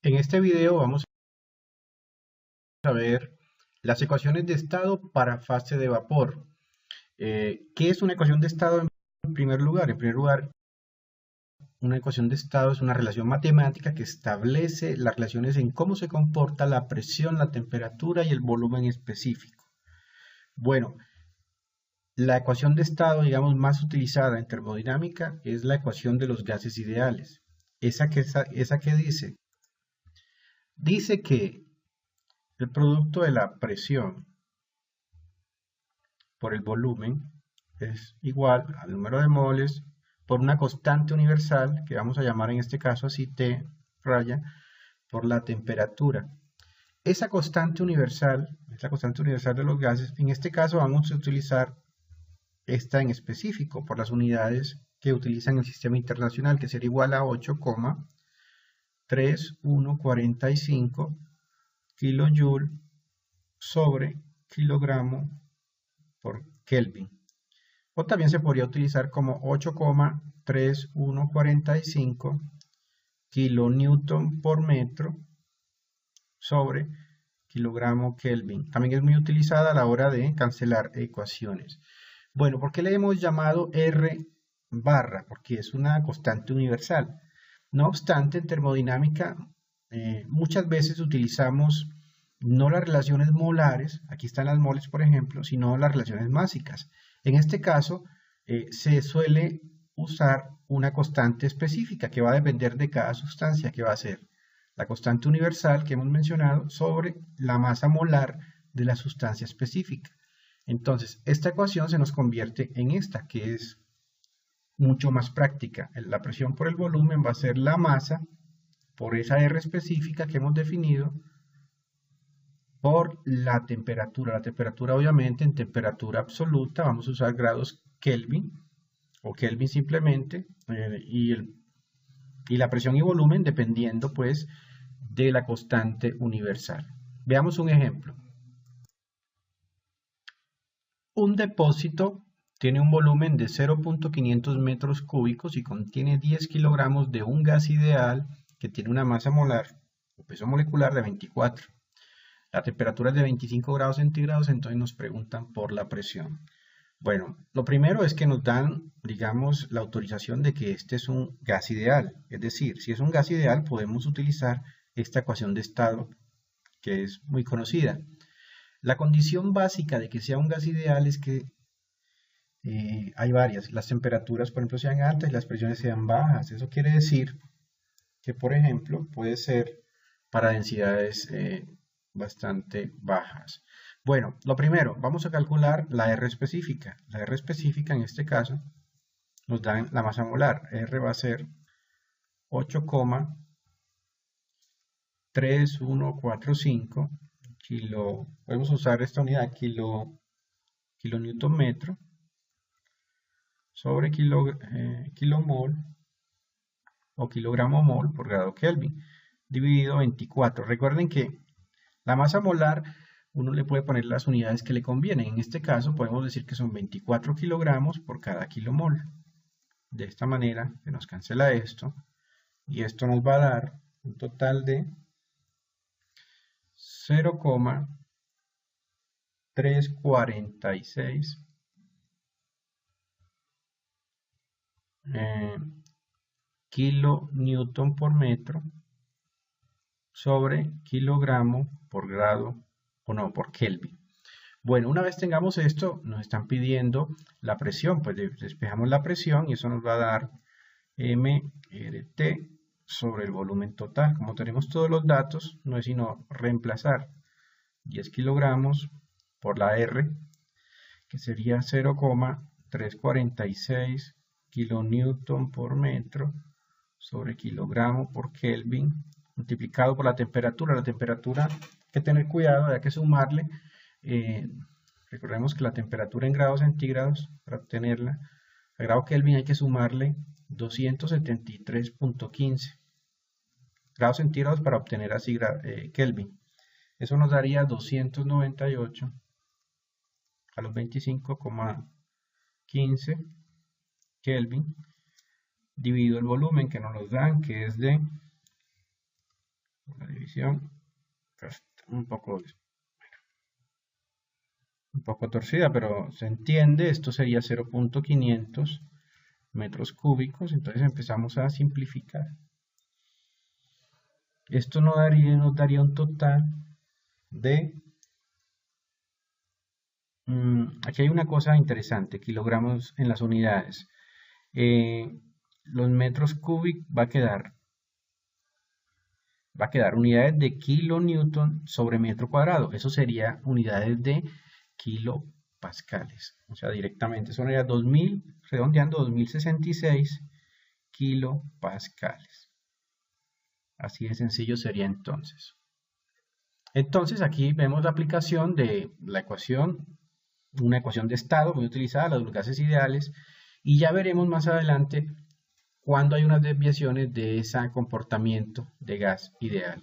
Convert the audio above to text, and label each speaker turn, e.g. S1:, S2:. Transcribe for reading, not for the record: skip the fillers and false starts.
S1: En este video vamos a ver las ecuaciones de estado para fase de vapor. ¿Qué es una ecuación de estado en primer lugar? En primer lugar, una ecuación de estado es una relación matemática que establece las relaciones en cómo se comporta la presión, la temperatura y el volumen específico. Bueno, la ecuación de estado, digamos, más utilizada en termodinámica es la ecuación de los gases ideales. ¿Esa que dice? Dice que el producto de la presión por el volumen es igual al número de moles por una constante universal, que vamos a llamar en este caso así T raya, por la temperatura. Esa constante universal, es la constante universal de los gases. En este caso vamos a utilizar esta en específico por las unidades que utilizan el sistema internacional, que sería igual a 8,3145 kilojoule sobre kilogramo por Kelvin. O también se podría utilizar como 8,3145 kilonewton por metro sobre kilogramo Kelvin. También es muy utilizada a la hora de cancelar ecuaciones. Bueno, ¿por qué le hemos llamado R barra? Porque es una constante universal. No obstante, en termodinámica muchas veces utilizamos no las relaciones molares, aquí están las moles por ejemplo, sino las relaciones másicas. En este caso se suele usar una constante específica que va a depender de cada sustancia, que va a ser la constante universal que hemos mencionado sobre la masa molar de la sustancia específica. Entonces, esta ecuación se nos convierte en esta, que es mucho más práctica. La presión por el volumen va a ser la masa por esa R específica que hemos definido por la temperatura. La temperatura obviamente en temperatura absoluta vamos a usar grados Kelvin o Kelvin simplemente y la presión y volumen dependiendo pues de la constante universal. Veamos un ejemplo. Un depósito tiene un volumen de 0.500 metros cúbicos y contiene 10 kilogramos de un gas ideal que tiene una masa molar o peso molecular de 24. La temperatura es de 25 grados centígrados, entonces nos preguntan por la presión. Bueno, lo primero es que nos dan, digamos, la autorización de que este es un gas ideal. Es decir, si es un gas ideal, podemos utilizar esta ecuación de estado que es muy conocida. La condición básica de que sea un gas ideal es que hay varias. Las temperaturas, por ejemplo, sean altas y las presiones sean bajas. Eso quiere decir que, por ejemplo, puede ser para densidades bastante bajas. Bueno, lo primero, vamos a calcular la R específica. La R específica en este caso nos da la masa molar. R va a ser 8,3145 kilo. Podemos usar esta unidad kilonewton metro sobre kilomol o kilogramo mol por grado Kelvin dividido 24. Recuerden que la masa molar uno le puede poner las unidades que le convienen. En este caso podemos decir que son 24 kilogramos por cada kilomol. De esta manera se nos cancela esto y esto nos va a dar un total de 0,346 kilonewton por metro sobre kilogramo por grado o no, por Kelvin. Bueno, una vez tengamos esto, nos están pidiendo la presión, pues despejamos la presión y eso nos va a dar MRT sobre el volumen total. Como tenemos todos los datos, no es sino reemplazar 10 kilogramos por la R, que sería 0,346 kilonewton por metro sobre kilogramo por Kelvin, multiplicado por la temperatura. La temperatura hay que tener cuidado, hay que sumarle. Recordemos que la temperatura en grados centígrados, para obtenerla, a grado Kelvin hay que sumarle 273.15 grados centígrados para obtener así Kelvin. Eso nos daría 298 a los 25,15 Kelvin dividido el volumen que nos dan, que es de La división pues, un poco torcida, pero se entiende. Esto sería 0.500 metros cúbicos. Entonces empezamos a simplificar. Esto nos daría un total de... aquí hay una cosa interesante, kilogramos en las unidades. Los metros cúbicos va a quedar unidades de kilonewton sobre metro cuadrado. Eso sería unidades de kilopascales. O sea, directamente eso sería 2000, redondeando 2066 kilopascales. Así de sencillo sería entonces. Entonces aquí vemos la aplicación de la ecuación, una ecuación de estado muy utilizada, la de los gases ideales, y ya veremos más adelante cuando hay unas desviaciones de ese comportamiento de gas ideal.